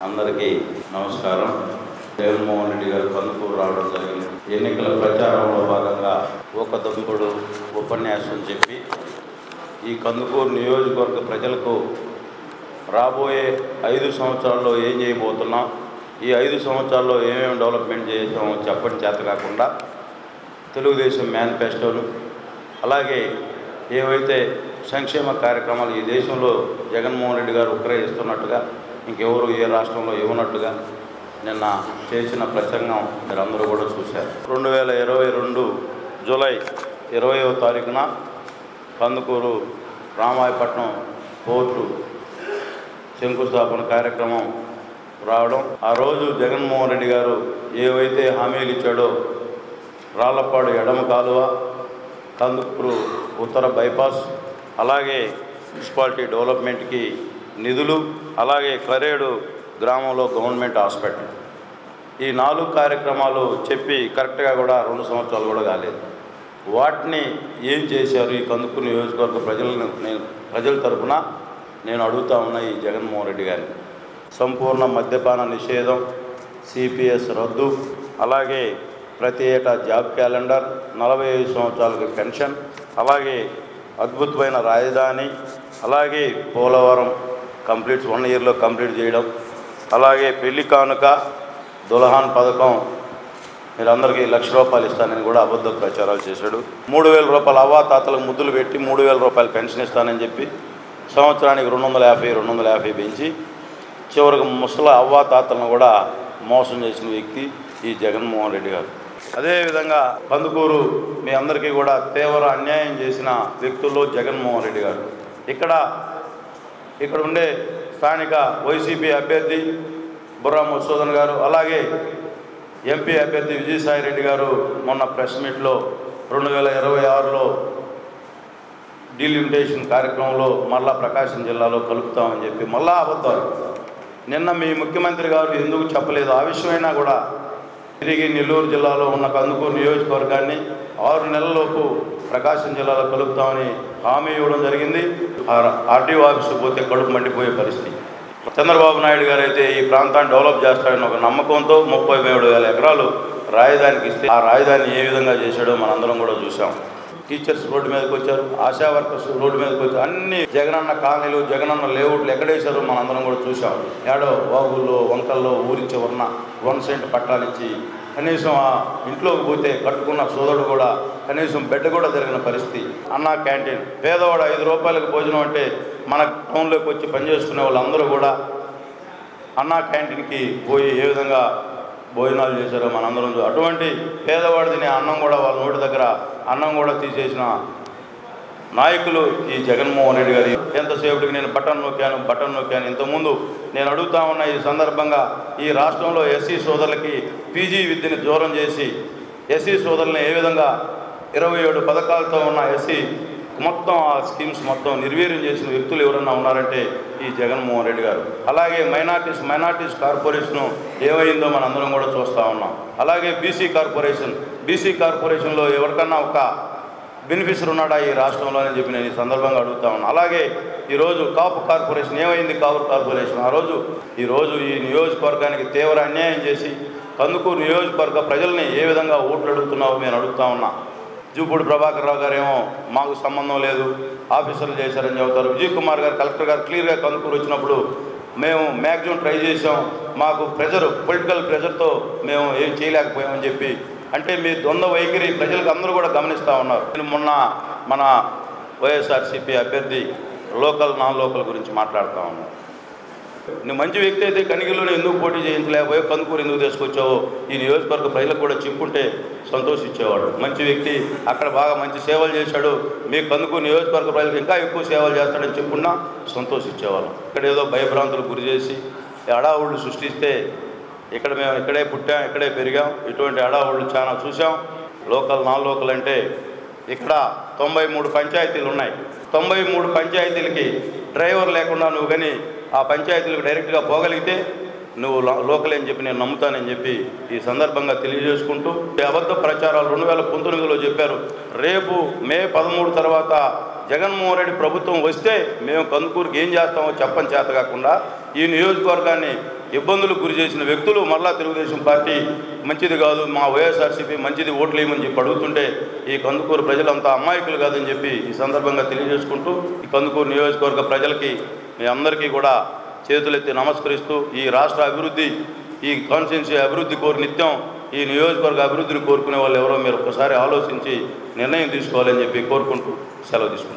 అందరికీ నమస్కారం. జగన్మోహన్ రెడ్డి గారు కందుకూరు రావడం జరిగింది. ఎన్నికల ప్రచారంలో భాగంగా ఒక దంపుడు ఉపన్యాసం చెప్పి ఈ కందుకూరు నియోజకవర్గ ప్రజలకు రాబోయే 5 సంవత్సరాల్లో ఏం చేయబోతున్నాం, ఈ 5 సంవత్సరాల్లో ఏమేమి డెవలప్మెంట్ చేసామో చెప్పని చేత కాకుండా తెలుగుదేశం మేనిఫెస్టోను అలాగే ఏవైతే సంక్షేమ కార్యక్రమాలు ఈ దేశంలో జగన్మోహన్ రెడ్డి గారు ఒకరే ఇస్తున్నట్టుగా ఇంకెవరు ఏ రాష్ట్రంలో ఇవ్వనట్టుగా నిన్న చేసిన ప్రసంగం మీరందరూ కూడా చూశారు. 2022 జూలై 20వ తారీఖున కందుకూరు రామాయపట్నం పోర్టు శంకుస్థాపన కార్యక్రమం రావడం, ఆ రోజు జగన్మోహన్ రెడ్డి గారు ఏవైతే హామీలు ఇచ్చాడో రాళ్లపాడు ఎడమ కాలువ, కందుకూరు ఉత్తర బైపాస్, అలాగే మున్సిపాలిటీ డెవలప్మెంట్కి నిధులు, అలాగే క్లరేడు గ్రామంలో గవర్నమెంట్ హాస్పిటల్, ఈ 4 కార్యక్రమాలు చెప్పి కరెక్ట్గా కూడా 2 సంవత్సరాలు కూడా కాలేదు. వాటిని ఏం చేశారు ఈ కందుకూరు నియోజకవర్గ ప్రజల తరఫున నేను అడుగుతా ఉన్నా ఈ జగన్మోహన్ రెడ్డి గారిని. సంపూర్ణ మద్యపాన నిషేధం, సిపిఎస్ రద్దు, అలాగే ప్రతి ఏటా జాబ్ క్యాలెండర్, 45 సంవత్సరాలకి పెన్షన్, అలాగే అద్భుతమైన రాజధాని, అలాగే పోలవరం కంప్లీట్ 1 ఇయర్లో కంప్లీట్ చేయడం, అలాగే పెళ్లి కానుక దుల్హన్ పథకం మీరందరికీ ₹1,00,000 ఇస్తానని కూడా అబద్ధ ప్రచారాలు చేశాడు. 3,000 రూపాయలు అవ్వాతాతలకు ముద్దులు పెట్టి 3,000 రూపాయలు పెన్షన్ ఇస్తానని చెప్పి సంవత్సరానికి 250 పెంచి చివరికి ముసలి అవ్వాతాతలను కూడా మోసం చేసిన వ్యక్తి ఈ జగన్మోహన్ రెడ్డి గారు. అదేవిధంగా కందుకూరు మీ అందరికీ కూడా తీవ్ర అన్యాయం చేసిన వ్యక్తుల్లో జగన్మోహన్ రెడ్డి గారు. ఇక్కడ ఉండే స్థానిక వైసీపీ అభ్యర్థి బుర్రా మధుసూదన్ గారు, అలాగే ఎంపీ అభ్యర్థి విజయసాయిరెడ్డి గారు మొన్న ప్రెస్ మీట్లో 2026లో డీలిమిటేషన్ కార్యక్రమంలో మళ్ళా ప్రకాశం జిల్లాలో కలుపుతామని చెప్పి మళ్ళా అబద్ధాలు. నిన్న మీ ముఖ్యమంత్రి గారు ఎందుకు చెప్పలేదు ఆ విషయమైనా కూడా తిరిగి నెల్లూరు జిల్లాలో ఉన్న కందుకూరు నియోజకవర్గాన్ని 6 నెలలలోపు ప్రకాశం జిల్లాలో కలుపుతామని హామీ ఇవ్వడం జరిగింది. ఆర్టీఓ ఆఫీసు పోతే కడుపు మండిపోయే పరిస్థితి. చంద్రబాబు నాయుడు గారు అయితే ఈ ప్రాంతాన్ని డెవలప్ చేస్తాడని ఒక నమ్మకంతో 33,000 ఎకరాలు రాజధానికి ఇస్తే ఆ రాజధాని ఏ విధంగా చేశాడో మనందరం కూడా చూసాం. టీచర్స్ రోడ్డు మీదకి వచ్చారు, ఆశా వర్కర్స్ రోడ్డు మీదకి వచ్చారు, అన్ని జగనన్న కాలనీలు, జగనన్న లేఅవుట్లు ఎక్కడేశారో మనందరం కూడా చూసాం. ఏడో వాగుల్లో వంకల్లో ఊరి చివరన 1 సెంట్ పట్టాలిచ్చి కనీసం ఆ ఇంట్లోకి పోతే కట్టుకున్న సోదరుడు కూడా కనీసం బెడ్ కూడా జరిగిన పరిస్థితి. అన్నా క్యాంటీన్, పేదవాడు 5 రూపాయలకు భోజనం అంటే మన టౌన్లోకి వచ్చి పనిచేసుకునే వాళ్ళందరూ కూడా అన్నా క్యాంటీన్కి పోయి ఏ విధంగా భోజనాలు చేశారో మనందరం. అటువంటి పేదవాడు తినే అన్నం కూడా వాళ్ళ నోటి దగ్గర అన్నం కూడా తీసేసిన నాయకులు ఈ జగన్మోహన్ రెడ్డి గారు. ఎంతసేపటికి నేను బటన్ నొక్కాను. ఇంతకుముందు నేను అడుగుతా ఉన్న ఈ సందర్భంగా ఈ రాష్ట్రంలో ఎస్సీ సోదరులకి పీజీ విద్యని దూరం చేసి ఎస్సీ సోదరులను ఏ విధంగా 27 పథకాలతో ఉన్న ఎస్సీ మొత్తం ఆ స్కీమ్స్ మొత్తం నిర్వీర్యం చేసిన వ్యక్తులు ఎవరన్నా ఉన్నారంటే ఈ జగన్మోహన్ రెడ్డి గారు. అలాగే మైనార్టీస్ కార్పొరేషను ఏమైందో మనందరం కూడా చూస్తూ ఉన్నాం. అలాగే బీసీ కార్పొరేషన్లో ఎవరికన్నా ఒక బెనిఫిషియర్ ఉన్నాడా ఈ రాష్ట్రంలో అని చెప్పి నేను ఈ సందర్భంగా అడుగుతా ఉన్నాను. అలాగే ఈరోజు కాపు కార్పొరేషన్ ఏమైంది? కాపు కార్పొరేషన్ ఈరోజు ఈ నియోజకవర్గానికి తీవ్ర అన్యాయం చేసి కందుకూరు నియోజకవర్గ ప్రజల్ని ఏ విధంగా ఓట్లు అడుగుతున్నావో నేను అడుగుతా ఉన్నా. జూపూడి ప్రభాకర్ రావు గారేమో మాకు సంబంధం లేదు, ఆఫీసర్లు చేశారని చెబుతారు. విజయ్ కుమార్ గారు కలెక్టర్ గారు క్లియర్గా కందుకూరు వచ్చినప్పుడు మేము మ్యాక్సిమం ట్రై చేసాం, మాకు పొలిటికల్ ప్రెజర్తో మేము ఏం చేయలేకపోయామని చెప్పి అంటే మీ ద్వంద్వ వైఖరి ప్రజలకు అందరూ కూడా గమనిస్తూ ఉన్నారు. నేను మొన్న మన వైఎస్ఆర్సీపీ అభ్యర్థి నాన్ లోకల్ గురించి మాట్లాడుతూ ఉన్నాను. నువ్వు మంచి వ్యక్తి అయితే కనిగిరిలో ఎందుకు పోటీ చేయించలేకపోయో, కందుకూరు ఎందుకు తీసుకొచ్చావో ఈ నియోజకవర్గ ప్రజలకు కూడా చెప్పుంటే సంతోషించేవాడు. మంచి వ్యక్తి, అక్కడ బాగా మంచి సేవలు చేశాడు, మీ కందుకూరు నియోజకవర్గ ప్రజలకు ఇంకా ఎక్కువ సేవలు చేస్తాడని చెప్పున్నా సంతోషించేవాళ్ళం. ఇక్కడ ఏదో భయభ్రాంతులకు గురి చేసి అడావుళ్ళు సృష్టిస్తే ఇక్కడ మేము ఇక్కడే పుట్టాం, ఇక్కడే పెరిగాం, ఇటువంటి అడావుళ్ళు చాలా చూసాం. నాన్ లోకల్ అంటే ఇక్కడ 93 పంచాయతీలు ఉన్నాయి. 93 పంచాయతీలకి డ్రైవర్ లేకుండా నువ్వు కానీ ఆ పంచాయతీలకు డైరెక్ట్గా పోగలిగితే నువ్వు లోకల్ అని చెప్పి నేను నమ్ముతానని చెప్పి ఈ సందర్భంగా తెలియజేసుకుంటూ, అబద్ధ ప్రచారాలు 2019లో చెప్పారు. రేపు మే 13 తర్వాత జగన్మోహన్ రెడ్డి ప్రభుత్వం వస్తే మేము కందుకూరుకి ఏం చేస్తామో చెప్పని చేత కాకుండా ఈ నియోజకవర్గాన్ని ఇబ్బందులకు గురి చేసిన వ్యక్తులు మళ్ళా తెలుగుదేశం పార్టీ మంచిది కాదు, మా వైఎస్ఆర్సీపీ మంచిది, ఓట్లు వేయమని చెప్పి అడుగుతుంటే ఈ కందుకూరు ప్రజలంతా అమాయకులు కాదని చెప్పి ఈ సందర్భంగా తెలియజేసుకుంటూ ఈ కందుకూరు నియోజకవర్గ ప్రజలకి మీ అందరికీ కూడా చేతులెత్తి నమస్కరిస్తూ ఈ రాష్ట్ర అభివృద్ధి, ఈ కాన్స్టిట్యున్సీ అభివృద్ధి కోరి నిత్యం ఈ నియోజకవర్గ అభివృద్ధిని కోరుకునే వాళ్ళు ఎవరో మీరు ఒక్కసారి ఆలోచించి నిర్ణయం తీసుకోవాలని చెప్పి కోరుకుంటూ సెలవు తీసుకుంటాం.